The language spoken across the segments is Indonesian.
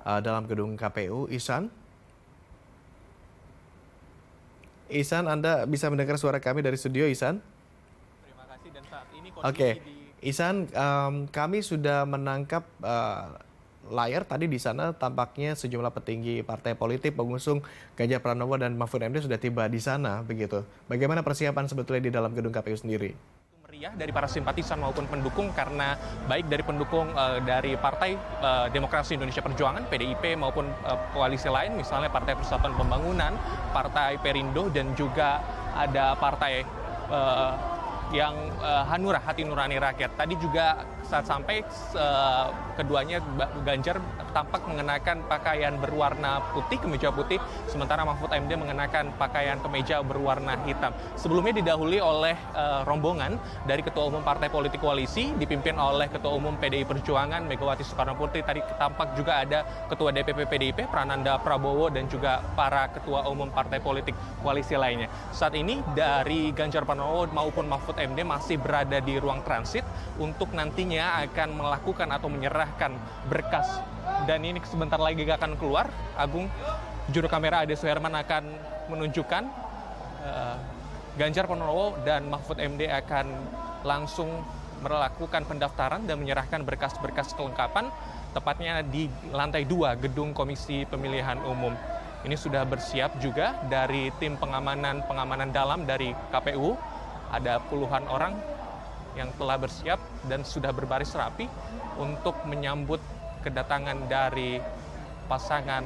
dalam gedung KPU. Ihsan, Anda bisa mendengar suara kami dari studio, Ihsan? Terima kasih, dan saat ini Oke, Ihsan, kami sudah menangkap layar tadi di sana tampaknya sejumlah petinggi partai politik pengusung Ganjar Pranowo dan Mahfud MD sudah tiba di sana, begitu. Bagaimana persiapan sebetulnya di dalam gedung KPU sendiri? meriah dari para simpatisan maupun pendukung, karena baik dari pendukung dari Partai Demokrasi Indonesia Perjuangan (PDIP) maupun koalisi lain, misalnya Partai Persatuan Pembangunan, Partai Perindo, dan juga ada partai yang Hanura, Hati Nurani Rakyat. Tadi juga saat sampai keduanya, Ganjar tampak mengenakan pakaian berwarna putih, kemeja putih, sementara Mahfud MD mengenakan pakaian kemeja berwarna hitam. Sebelumnya didahului oleh rombongan dari Ketua Umum Partai Politik Koalisi dipimpin oleh Ketua Umum PDI Perjuangan Megawati Soekarnoputri. Tadi tampak juga ada Ketua DPP PDIP Prananda Prabowo dan juga para Ketua Umum Partai Politik Koalisi lainnya. Saat ini dari Ganjar Pranowo maupun Mahfud MD masih berada di ruang transit untuk nantinya akan melakukan atau menyerahkan berkas. Dan ini sebentar lagi akan keluar. Agung, juru kamera Ade Suherman akan menunjukkan Ganjar Pranowo dan Mahfud MD akan langsung melakukan pendaftaran dan menyerahkan berkas-berkas kelengkapan, tepatnya di lantai 2 gedung Komisi Pemilihan Umum. Ini sudah bersiap juga dari tim pengamanan dalam dari KPU. Ada puluhan orang yang telah bersiap dan sudah berbaris rapi untuk menyambut kedatangan dari pasangan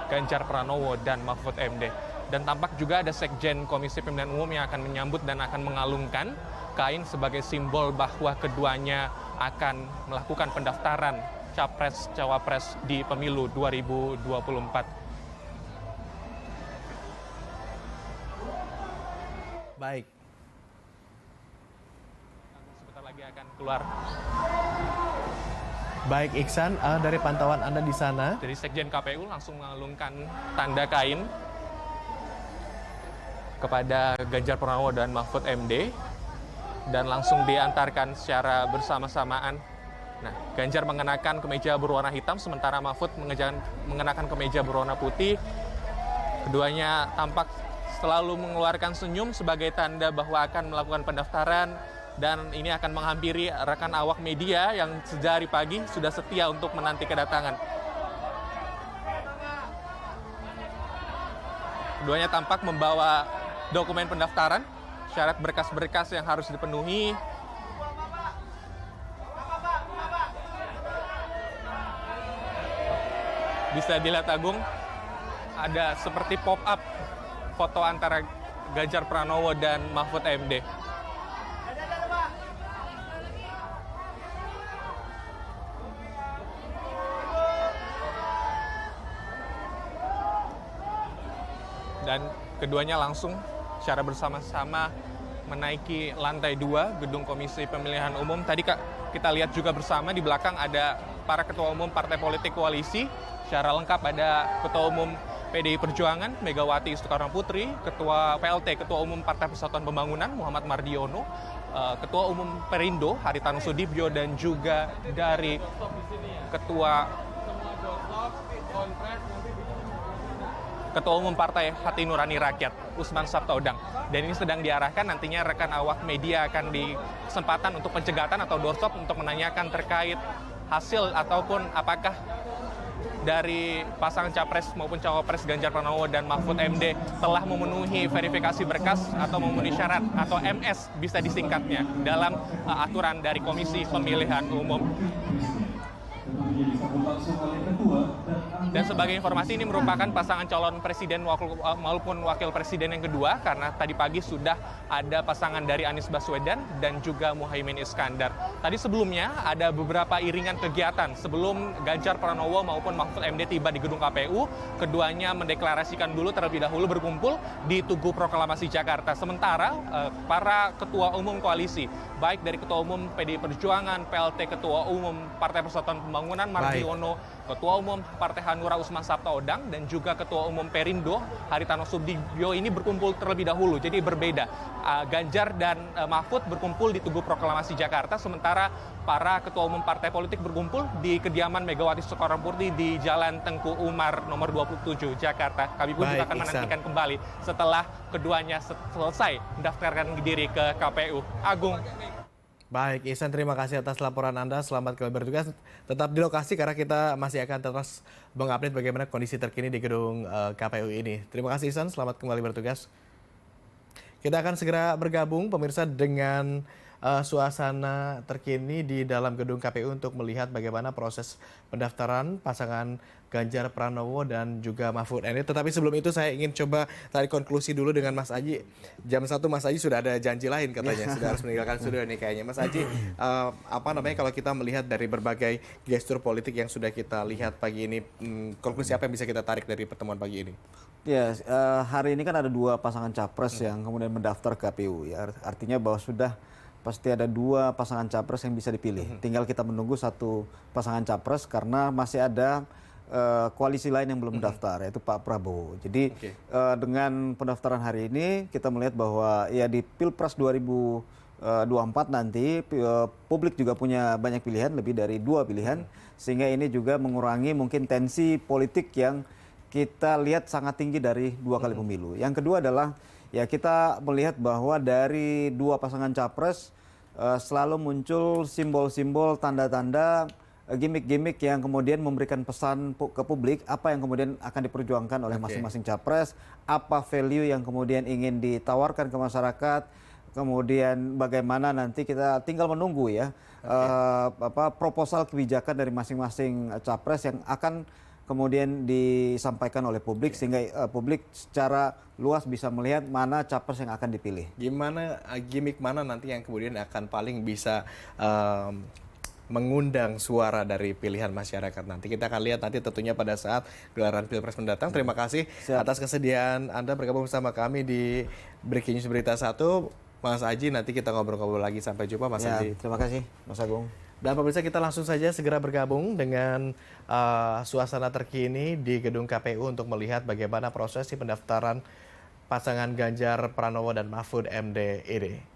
Ganjar Pranowo dan Mahfud MD. Dan tampak juga ada Sekjen Komisi Pemilihan Umum yang akan menyambut dan akan mengalungkan kain sebagai simbol bahwa keduanya akan melakukan pendaftaran Capres-Cawapres di pemilu 2024. Baik. Sebentar lagi akan keluar. Baik, Ihsan, dari pantauan Anda di sana. Dari Sekjen KPU langsung mengalungkan tanda kain kepada Ganjar Pranowo dan Mahfud MD dan langsung diantarkan secara bersama-samaan. Nah, Ganjar mengenakan kemeja berwarna hitam, sementara Mahfud mengenakan kemeja berwarna putih. Keduanya tampak selalu mengeluarkan senyum sebagai tanda bahwa akan melakukan pendaftaran, dan ini akan menghampiri rekan awak media yang sedari pagi sudah setia untuk menanti kedatangan. Keduanya tampak membawa dokumen pendaftaran, syarat berkas-berkas yang harus dipenuhi. Bisa dilihat, Agung, ada seperti pop-up foto antara Ganjar Pranowo dan Mahfud MD. Dan keduanya langsung secara bersama-sama menaiki lantai 2 gedung Komisi Pemilihan Umum. Tadi kita lihat juga bersama di belakang ada para ketua umum partai politik koalisi. Secara lengkap ada Ketua Umum PDI Perjuangan Megawati Soekarnoputri, Ketua PLT Ketua Umum Partai Persatuan Pembangunan Muhammad Mardiono, Ketua Umum Perindo Haritanu Sudibyo, dan juga dari Ketua Umum Partai Hati Nurani Rakyat Usman Sabtaodang. Dan ini sedang diarahkan, nantinya rekan awak media akan di kesempatan untuk pencegatan atau doorstop untuk menanyakan terkait hasil ataupun apakah dari pasangan Capres maupun Cawapres Ganjar Pranowo dan Mahfud MD telah memenuhi verifikasi berkas atau memenuhi syarat atau MS bisa disingkatnya dalam aturan dari Komisi Pemilihan Umum. Dan sebagai informasi, ini merupakan pasangan calon presiden maupun wakil presiden yang kedua, karena tadi pagi sudah ada pasangan dari Anies Baswedan dan juga Muhaimin Iskandar. Tadi sebelumnya ada beberapa iringan kegiatan sebelum Ganjar Pranowo maupun Mahfud MD tiba di gedung KPU. Keduanya mendeklarasikan dulu terlebih dahulu berkumpul di Tugu Proklamasi Jakarta. Sementara para ketua umum koalisi, baik dari Ketua Umum PDI Perjuangan, PLT Ketua Umum Partai Persatuan Pembangunan Mardiono, Ketua Umum Partai Hanura Usman Sabtaodang dan juga Ketua Umum Perindo Haritano Sudibyo ini berkumpul terlebih dahulu. Jadi berbeda. Ganjar dan Mahfud berkumpul di Tugu Proklamasi Jakarta, sementara para ketua umum partai politik berkumpul di kediaman Megawati Soekarnoputri di Jalan Tengku Umar nomor 27 Jakarta. Kami pun juga akan menantikan kembali setelah keduanya selesai mendaftarkan diri ke KPU. Agung. Baik, Ihsan, terima kasih atas laporan Anda. Selamat kembali bertugas. Tetap di lokasi karena kita masih akan terus mengupdate bagaimana kondisi terkini di gedung KPU ini. Terima kasih, Ihsan. Selamat kembali bertugas. Kita akan segera bergabung, pemirsa, dengan suasana terkini di dalam gedung KPU untuk melihat bagaimana proses pendaftaran pasangan Ganjar Pranowo dan juga Mahfud MD. Tetapi sebelum itu saya ingin coba tarik konklusi dulu dengan Mas Aji. Jam 1 Mas Aji sudah ada janji lain katanya, sudah harus meninggalkan studio nih kayaknya. Mas Aji, kalau kita melihat dari berbagai gestur politik yang sudah kita lihat pagi ini, konklusi apa yang bisa kita tarik dari pertemuan pagi ini? Ya, hari ini kan ada 2 pasangan capres yang kemudian mendaftar ke KPU. Ya, artinya bahwa sudah pasti ada 2 pasangan capres yang bisa dipilih. Tinggal kita menunggu 1 pasangan capres karena masih ada koalisi lain yang belum mendaftar, yaitu Pak Prabowo. Jadi dengan pendaftaran hari ini kita melihat bahwa ya di Pilpres 2024 nanti publik juga punya banyak pilihan, lebih dari 2 pilihan, sehingga ini juga mengurangi mungkin tensi politik yang kita lihat sangat tinggi dari 2 kali pemilu. Yang kedua adalah ya kita melihat bahwa dari 2 pasangan capres selalu muncul simbol-simbol, tanda-tanda, gimmick-gimmick yang kemudian memberikan pesan ke publik apa yang kemudian akan diperjuangkan oleh masing-masing capres, apa value yang kemudian ingin ditawarkan ke masyarakat, kemudian bagaimana nanti kita tinggal menunggu ya proposal kebijakan dari masing-masing capres yang akan kemudian disampaikan oleh publik sehingga publik secara luas bisa melihat mana capres yang akan dipilih. Gimana gimmick mana nanti yang kemudian akan paling bisa mengundang suara dari pilihan masyarakat nanti. Kita akan lihat nanti tentunya pada saat gelaran Pilpres mendatang. Terima kasih atas kesediaan Anda bergabung bersama kami di Breaking News Berita 1. Mas Aji, nanti kita ngobrol-ngobrol lagi. Sampai jumpa, Mas Aji. Terima kasih, Mas Agung. Dan pemirsa, kita langsung saja segera bergabung dengan suasana terkini di gedung KPU untuk melihat bagaimana prosesi pendaftaran pasangan Ganjar Pranowo dan Mahfud MD ini.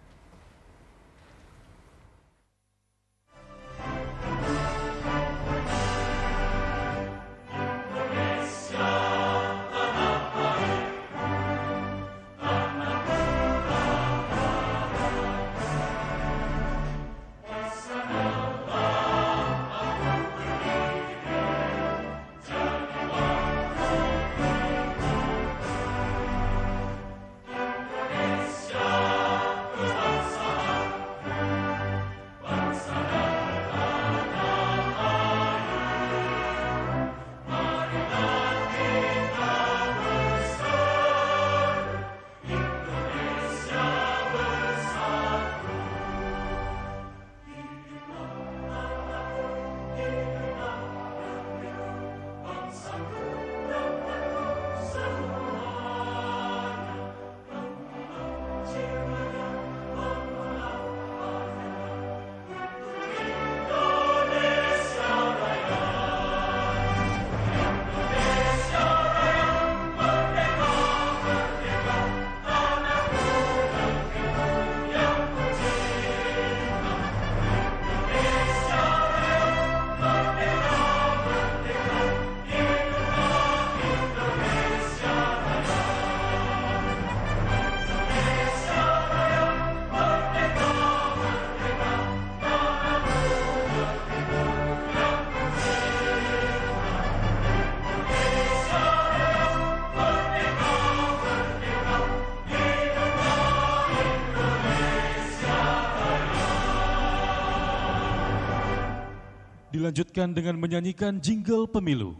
Dilanjutkan dengan menyanyikan jingle pemilu.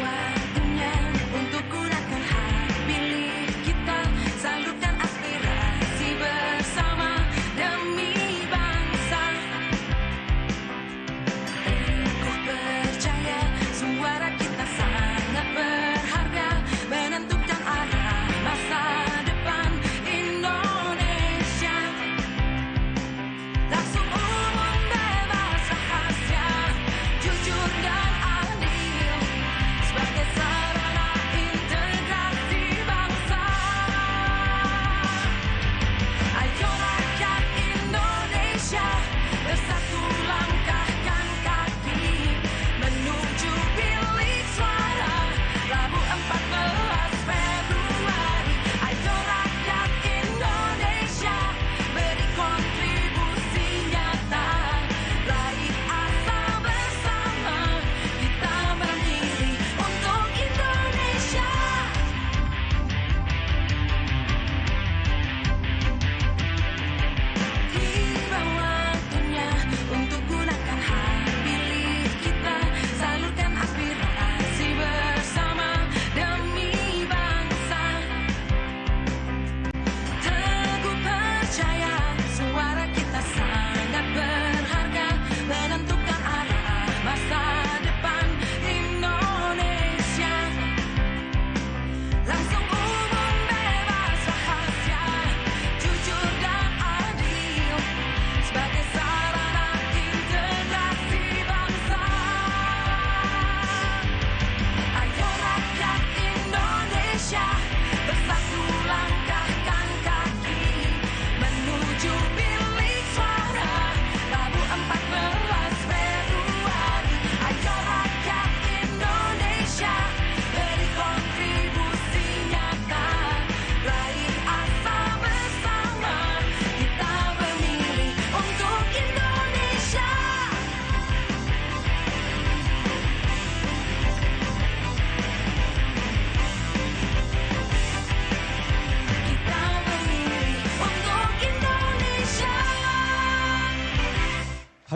Waktunya untuk gunakan hati.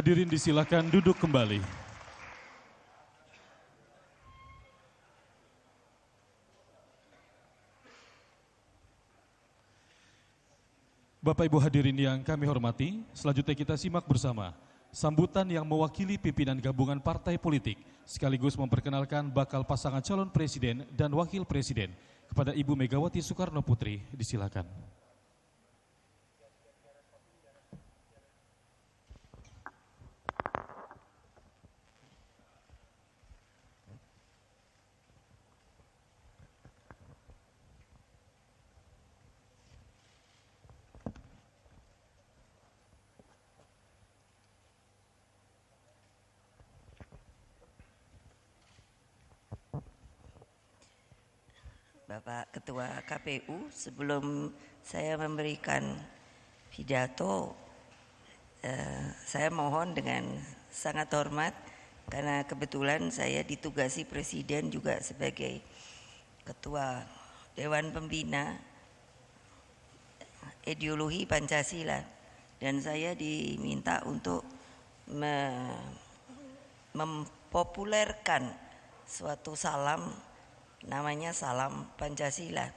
Hadirin disilakan duduk kembali. Bapak Ibu hadirin yang kami hormati, selanjutnya kita simak bersama sambutan yang mewakili pimpinan gabungan partai politik sekaligus memperkenalkan bakal pasangan calon presiden dan wakil presiden kepada Ibu Megawati Soekarno Putri. Disilakan. Bapak Ketua KPU, sebelum saya memberikan pidato, saya mohon dengan sangat hormat karena kebetulan saya ditugasi Presiden juga sebagai Ketua Dewan Pembina Ideologi Pancasila, dan saya diminta untuk mempopulerkan suatu salam, namanya salam Pancasila.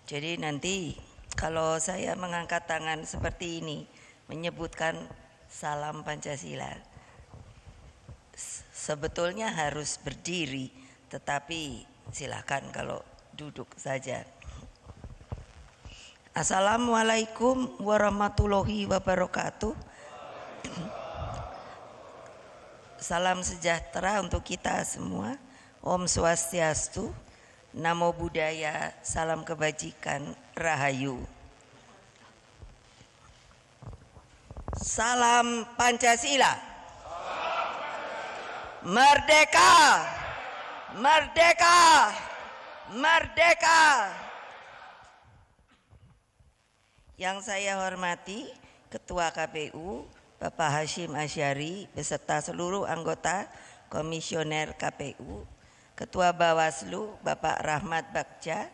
Jadi nanti kalau saya mengangkat tangan seperti ini menyebutkan salam Pancasila, sebetulnya harus berdiri, tetapi silakan kalau duduk saja. Assalamualaikum warahmatullahi wabarakatuh. Salam sejahtera untuk kita semua. Om Swastiastu. Namo Buddhaya, salam kebajikan, Rahayu. Salam Pancasila. Merdeka! Merdeka! Merdeka! Yang saya hormati Ketua KPU Bapak Hashim Asyari beserta seluruh anggota Komisioner KPU, Ketua Bawaslu Bapak Rahmat Bagja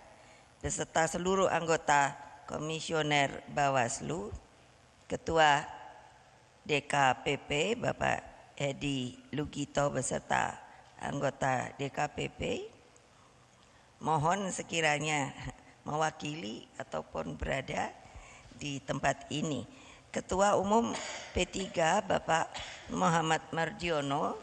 beserta seluruh anggota Komisioner Bawaslu, Ketua DKPP Bapak Hedi Lugito beserta anggota DKPP, mohon sekiranya mewakili ataupun berada di tempat ini. Ketua Umum P3 Bapak Muhammad Mardiono,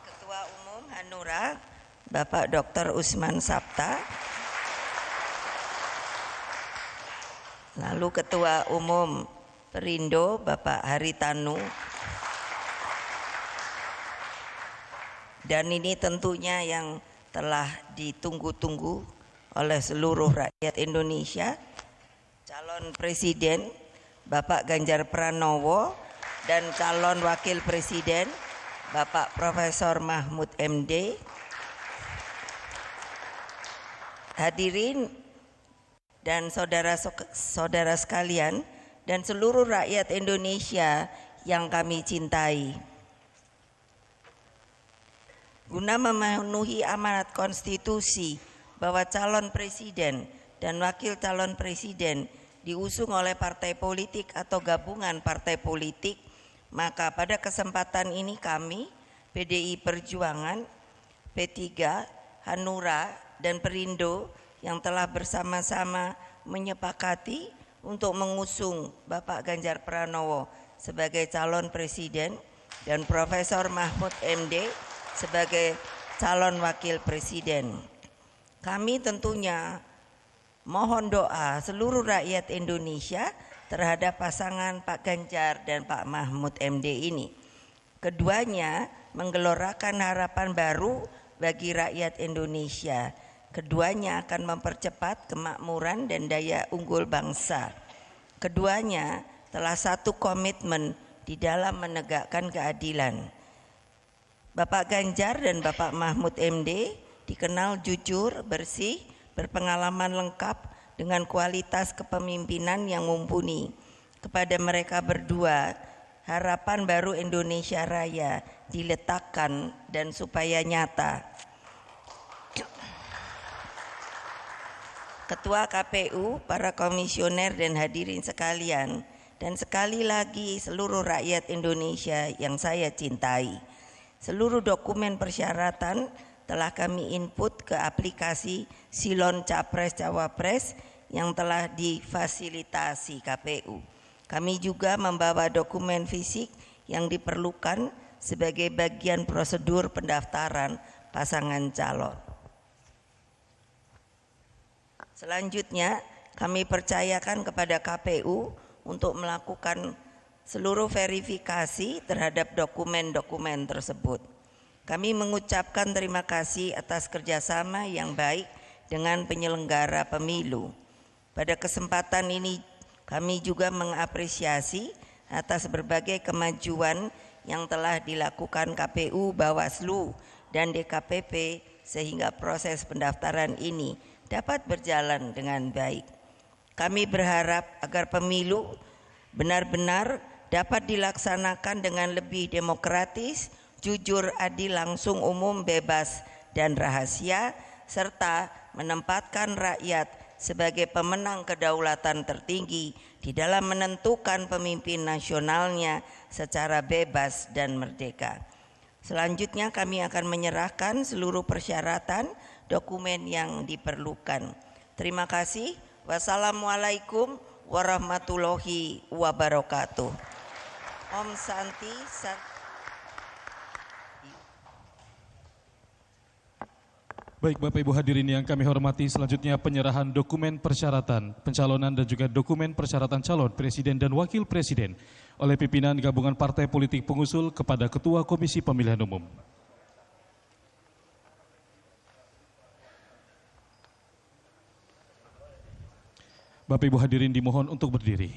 Ketua Umum Hanura Bapak Dr. Usman Sabta, lalu Ketua Umum Perindo Bapak Haritanu, dan ini tentunya yang telah ditunggu-tunggu oleh seluruh rakyat Indonesia, calon presiden Bapak Ganjar Pranowo dan calon wakil presiden Bapak Profesor Mahfud MD. Hadirin dan saudara-saudara sekalian dan seluruh rakyat Indonesia yang kami cintai. Guna memenuhi amanat konstitusi bahwa calon presiden dan wakil calon presiden diusung oleh partai politik atau gabungan partai politik, maka pada kesempatan ini kami PDI Perjuangan, P3, Hanura dan Perindo yang telah bersama-sama menyepakati untuk mengusung Bapak Ganjar Pranowo sebagai calon presiden dan Profesor Mahfud MD sebagai calon wakil presiden. Kami tentunya mohon doa seluruh rakyat Indonesia terhadap pasangan Pak Ganjar dan Pak Mahfud MD ini. Keduanya menggelorakan harapan baru bagi rakyat Indonesia. Keduanya akan mempercepat kemakmuran dan daya unggul bangsa. Keduanya telah satu komitmen di dalam menegakkan keadilan. Bapak Ganjar dan Bapak Mahfud MD dikenal jujur, bersih, berpengalaman lengkap dengan kualitas kepemimpinan yang mumpuni. Kepada mereka berdua, harapan baru Indonesia Raya diletakkan dan supaya nyata. Ketua KPU, para komisioner dan hadirin sekalian, dan sekali lagi seluruh rakyat Indonesia yang saya cintai. Seluruh dokumen persyaratan telah kami input ke aplikasi Silon Capres Cawapres yang telah difasilitasi KPU. Kami juga membawa dokumen fisik yang diperlukan sebagai bagian prosedur pendaftaran pasangan calon. Selanjutnya, kami percayakan kepada KPU untuk melakukan seluruh verifikasi terhadap dokumen-dokumen tersebut. Kami mengucapkan terima kasih atas kerjasama yang baik dengan penyelenggara pemilu. Pada kesempatan ini, kami juga mengapresiasi atas berbagai kemajuan yang telah dilakukan KPU, Bawaslu, dan DKPP sehingga proses pendaftaran ini dapat berjalan dengan baik. Kami berharap agar pemilu benar-benar dapat dilaksanakan dengan lebih demokratis, jujur, adil, langsung, umum, bebas, dan rahasia, serta menempatkan rakyat sebagai pemenang kedaulatan tertinggi di dalam menentukan pemimpin nasionalnya secara bebas dan merdeka. Selanjutnya kami akan menyerahkan seluruh persyaratan dokumen yang diperlukan. Terima kasih. Wassalamualaikum warahmatullahi wabarakatuh. Om Santi Sat. Baik Bapak Ibu hadirin yang kami hormati, selanjutnya penyerahan dokumen persyaratan pencalonan dan juga dokumen persyaratan calon presiden dan wakil presiden oleh pimpinan gabungan partai politik pengusul kepada Ketua Komisi Pemilihan Umum. Bapak Ibu hadirin dimohon untuk berdiri.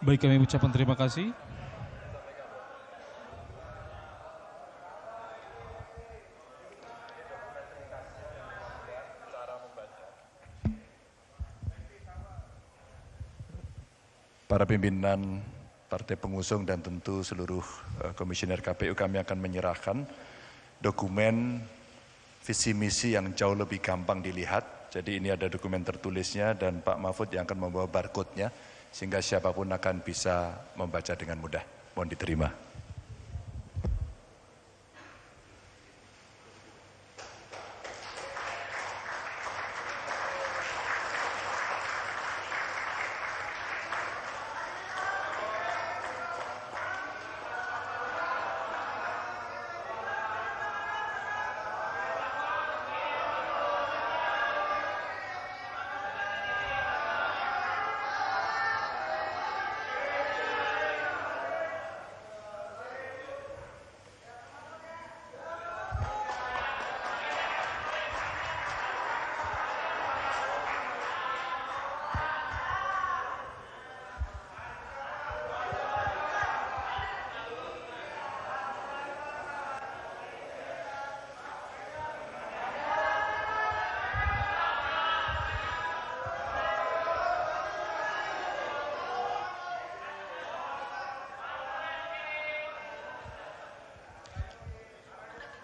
Baik, kami ucapkan terima kasih. Para pimpinan partai pengusung dan tentu seluruh komisioner KPU, kami akan menyerahkan dokumen visi misi yang jauh lebih gampang dilihat. Jadi ini ada dokumen tertulisnya dan Pak Mahfud yang akan membawa barcode-nya sehingga siapapun akan bisa membaca dengan mudah. Mohon diterima.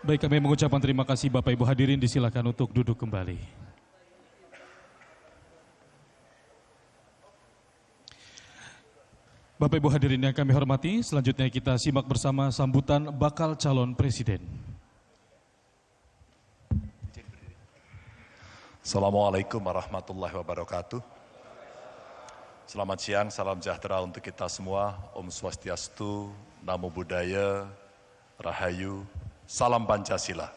Baik, kami mengucapkan terima kasih Bapak Ibu hadirin, disilakan untuk duduk kembali. Bapak Ibu hadirin yang kami hormati, selanjutnya kita simak bersama sambutan bakal calon presiden. Assalamualaikum warahmatullahi wabarakatuh. Selamat siang, salam sejahtera untuk kita semua. Om Swastiastu, Namo Buddhaya, Rahayu, Salam Pancasila.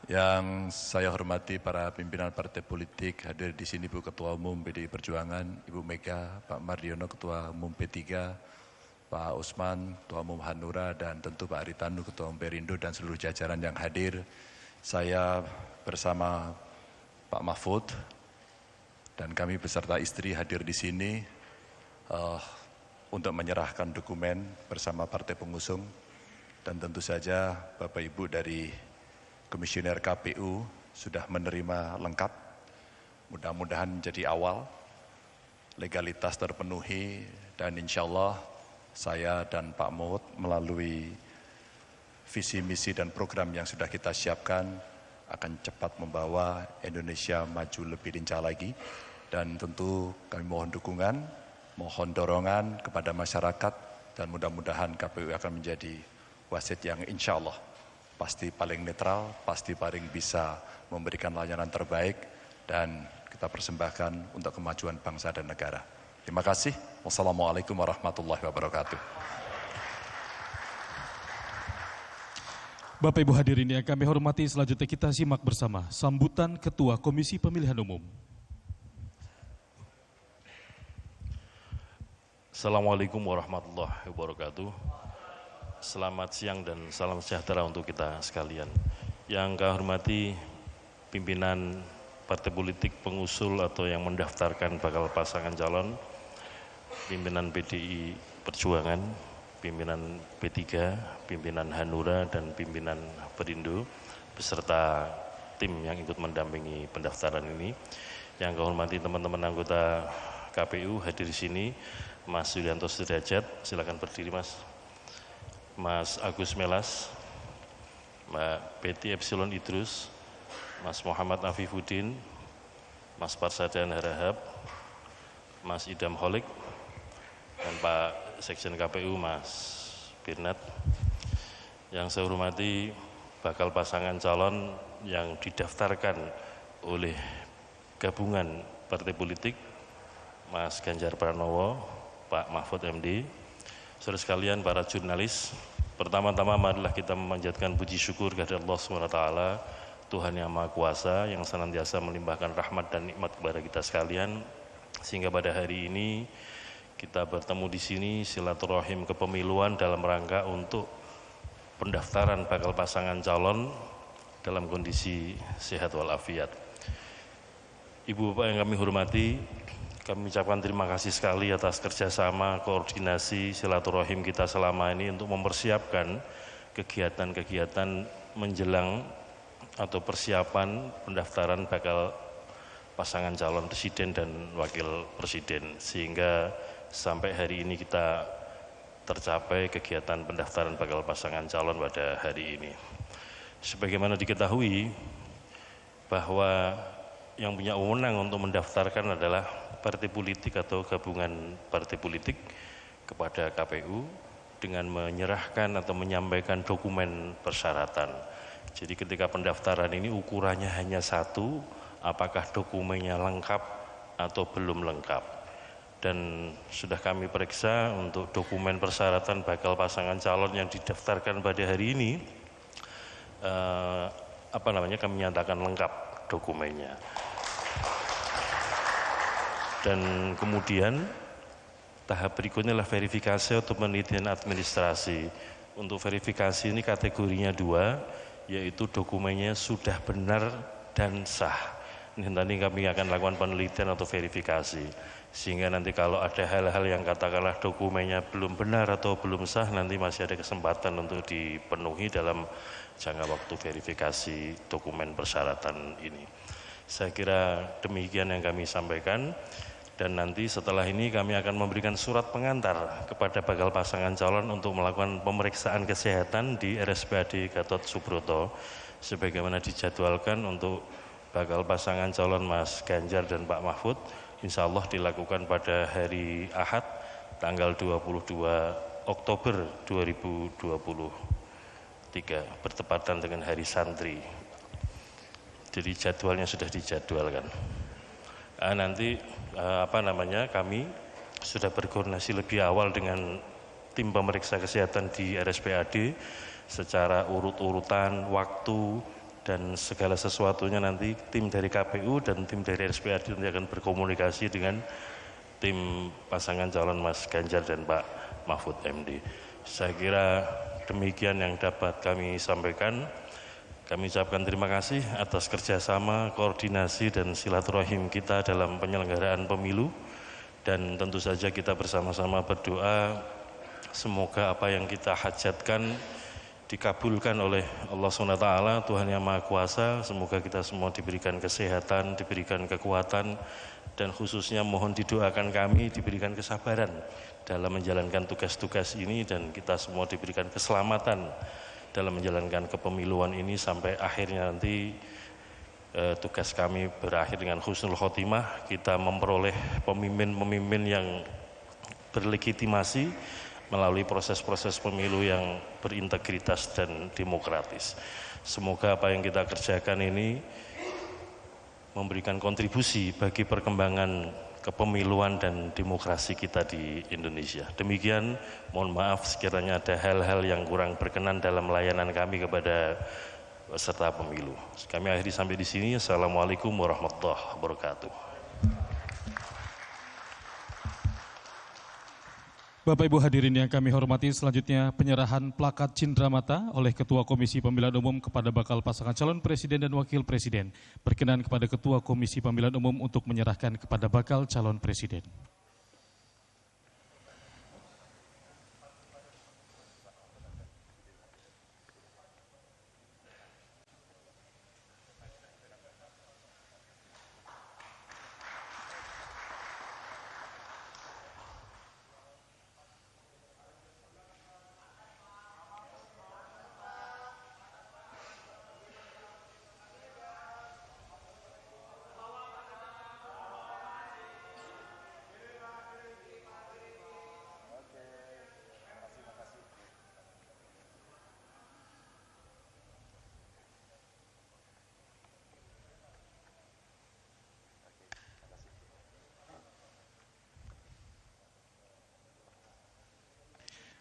Yang saya hormati para pimpinan partai politik, hadir di sini Ibu Ketua Umum PDI Perjuangan, Ibu Mega, Pak Mardiono Ketua Umum P3, Pak Usman, Ketua Umum Hanura, dan tentu Pak Aritanu, Ketua Umum Perindo, dan seluruh jajaran yang hadir. Saya bersama Pak Mahfud dan kami beserta istri hadir di sini untuk menyerahkan dokumen bersama partai pengusung, dan tentu saja Bapak Ibu dari Komisioner KPU sudah menerima lengkap. Mudah-mudahan menjadi awal, legalitas terpenuhi, dan insya Allah saya dan Pak Mahfud melalui visi, misi, dan program yang sudah kita siapkan akan cepat membawa Indonesia maju lebih lincah lagi. Dan tentu kami mohon dukungan, mohon dorongan kepada masyarakat, dan mudah-mudahan KPU akan menjadi wasit yang insya Allah pasti paling netral, pasti paling bisa memberikan layanan terbaik, dan kita persembahkan untuk kemajuan bangsa dan negara. Terima kasih. Wassalamualaikum warahmatullahi wabarakatuh. Bapak Ibu hadirin yang kami hormati, selanjutnya kita simak bersama sambutan Ketua Komisi Pemilihan Umum. Assalamualaikum warahmatullahi wabarakatuh. Selamat siang dan salam sejahtera untuk kita sekalian. Yang kami hormati pimpinan partai politik pengusul atau yang mendaftarkan bakal pasangan calon, pimpinan PDI Perjuangan, pimpinan P3, pimpinan Hanura, dan pimpinan Perindo, beserta tim yang ikut mendampingi pendaftaran ini. Yang kami hormati teman-teman anggota KPU hadir di sini, Mas Yulianto Sudrajat, silakan berdiri Mas. Mas Agus Melas, Mbak Betty Epsilon Idrus, Mas Muhammad Afifuddin, Mas Parsadan Harahap, Mas Idam Holik, dan Pak Sekjen KPU Mas Birnat. Yang saya hormati bakal pasangan calon yang didaftarkan oleh gabungan partai politik, Mas Ganjar Pranowo, Pak Mahfud MD, saudara sekalian para jurnalis. Pertama-tama marilah kita memanjatkan puji syukur kepada Allah SWT, Tuhan yang Maha Kuasa, yang senantiasa melimpahkan rahmat dan nikmat kepada kita sekalian, sehingga pada hari ini kita bertemu di sini silaturahim kepemiluan dalam rangka untuk pendaftaran bakal pasangan calon dalam kondisi sehat walafiat. Ibu Bapak yang kami hormati, kami ucapkan terima kasih sekali atas kerjasama, koordinasi, silaturahim kita selama ini untuk mempersiapkan kegiatan-kegiatan menjelang atau persiapan pendaftaran bakal pasangan calon presiden dan wakil presiden, sehingga sampai hari ini kita tercapai kegiatan pendaftaran bakal pasangan calon pada hari ini. Sebagaimana diketahui bahwa yang punya wewenang untuk mendaftarkan adalah partai politik atau gabungan partai politik kepada KPU dengan menyerahkan atau menyampaikan dokumen persyaratan. Jadi ketika pendaftaran ini ukurannya hanya satu, apakah dokumennya lengkap atau belum lengkap. Dan sudah kami periksa untuk dokumen persyaratan bakal pasangan calon yang didaftarkan pada hari ini, kami nyatakan lengkap dokumennya. Dan kemudian tahap berikutnya adalah verifikasi atau penelitian administrasi. Untuk verifikasi ini kategorinya 2, yaitu dokumennya sudah benar dan sah. Ini nanti kami akan lakukan penelitian atau verifikasi, sehingga nanti kalau ada hal-hal yang katakanlah dokumennya belum benar atau belum sah, nanti masih ada kesempatan untuk dipenuhi dalam jangka waktu verifikasi dokumen persyaratan ini. Saya kira demikian yang kami sampaikan, dan nanti setelah ini kami akan memberikan surat pengantar kepada bakal pasangan calon untuk melakukan pemeriksaan kesehatan di RSPAD Gatot Subroto, sebagaimana dijadwalkan untuk bakal pasangan calon Mas Ganjar dan Pak Mahfud, insya Allah dilakukan pada hari Ahad tanggal 22 Oktober 2023 bertepatan dengan Hari Santri. Jadi jadwalnya sudah dijadwalkan. Nanti kami sudah berkoordinasi lebih awal dengan tim pemeriksa kesehatan di RSPAD secara urut-urutan, waktu, dan segala sesuatunya nanti tim dari KPU dan tim dari RSPAD nanti akan berkomunikasi dengan tim pasangan calon Mas Ganjar dan Pak Mahfud MD. Saya kira demikian yang dapat kami sampaikan. Kami ucapkan terima kasih atas kerjasama, koordinasi, dan silaturahim kita dalam penyelenggaraan pemilu. Dan tentu saja kita bersama-sama berdoa semoga apa yang kita hajatkan dikabulkan oleh Allah SWT, Tuhan Yang Maha Kuasa. Semoga kita semua diberikan kesehatan, diberikan kekuatan, dan khususnya mohon didoakan kami diberikan kesabaran dalam menjalankan tugas-tugas ini, dan kita semua diberikan keselamatan dalam menjalankan kepemiluan ini sampai akhirnya nanti tugas kami berakhir dengan husnul khotimah, kita memperoleh pemimpin-pemimpin yang berlegitimasi melalui proses-proses pemilu yang berintegritas dan demokratis. Semoga apa yang kita kerjakan ini memberikan kontribusi bagi perkembangan kepemiluan dan demokrasi kita di Indonesia. Demikian, mohon maaf sekiranya ada hal-hal yang kurang berkenan dalam layanan kami kepada peserta pemilu. Kami akhiri sampai di sini. Assalamualaikum warahmatullahi wabarakatuh. Bapak Ibu hadirin yang kami hormati, selanjutnya penyerahan plakat cindramata oleh Ketua Komisi Pemilihan Umum kepada bakal pasangan calon presiden dan wakil presiden. Berkenan kepada Ketua Komisi Pemilihan Umum untuk menyerahkan kepada bakal calon presiden.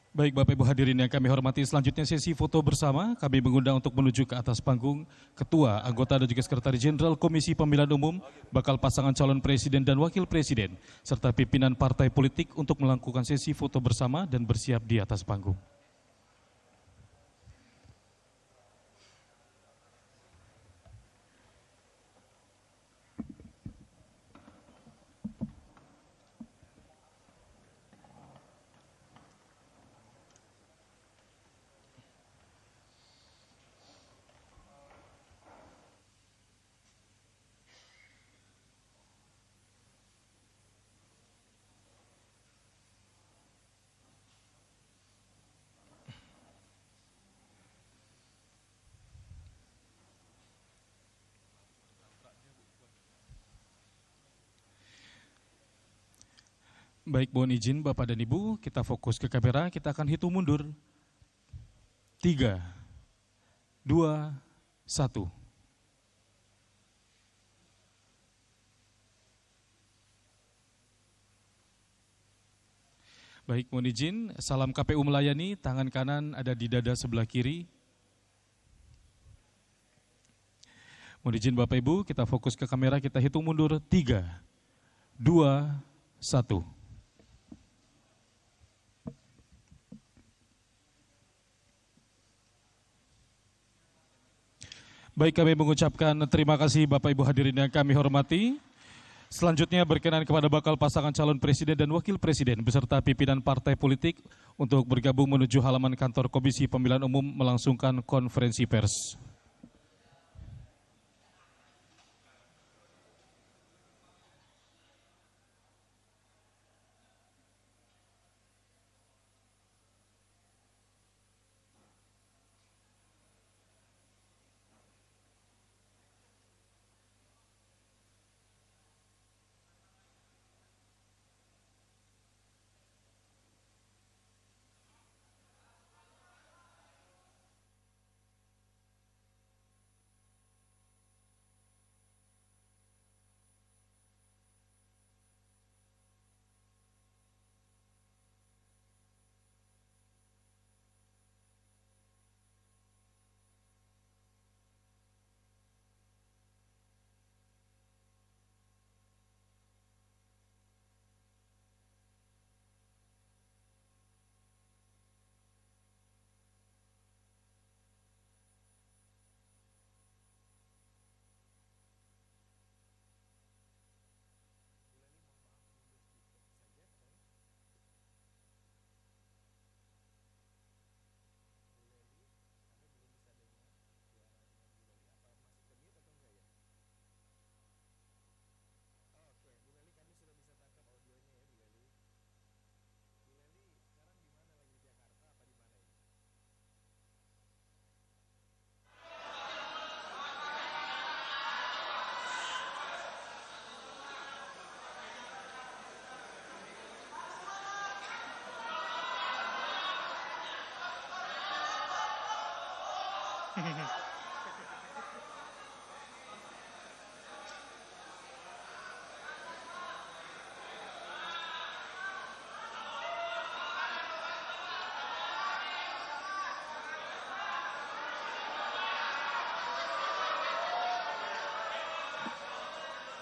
Baik Bapak Ibu hadirin yang kami hormati, selanjutnya sesi foto bersama. Kami mengundang untuk menuju ke atas panggung Ketua, Anggota dan juga Sekretaris Jenderal Komisi Pemilihan Umum, bakal pasangan calon presiden dan wakil presiden, serta pimpinan partai politik untuk melakukan sesi foto bersama dan bersiap di atas panggung. Baik, mohon izin Bapak dan Ibu, kita fokus ke kamera, kita akan hitung mundur. 3, 2, 1. Baik, mohon izin, salam KPU melayani, tangan kanan ada di dada sebelah kiri. Mohon izin Bapak Ibu, kita fokus ke kamera, kita hitung mundur. 3, 2, 1. Baik, kami mengucapkan terima kasih Bapak Ibu hadirin yang kami hormati. Selanjutnya berkenan kepada bakal pasangan calon presiden dan wakil presiden beserta pimpinan partai politik untuk bergabung menuju halaman kantor Komisi Pemilihan Umum melangsungkan konferensi pers.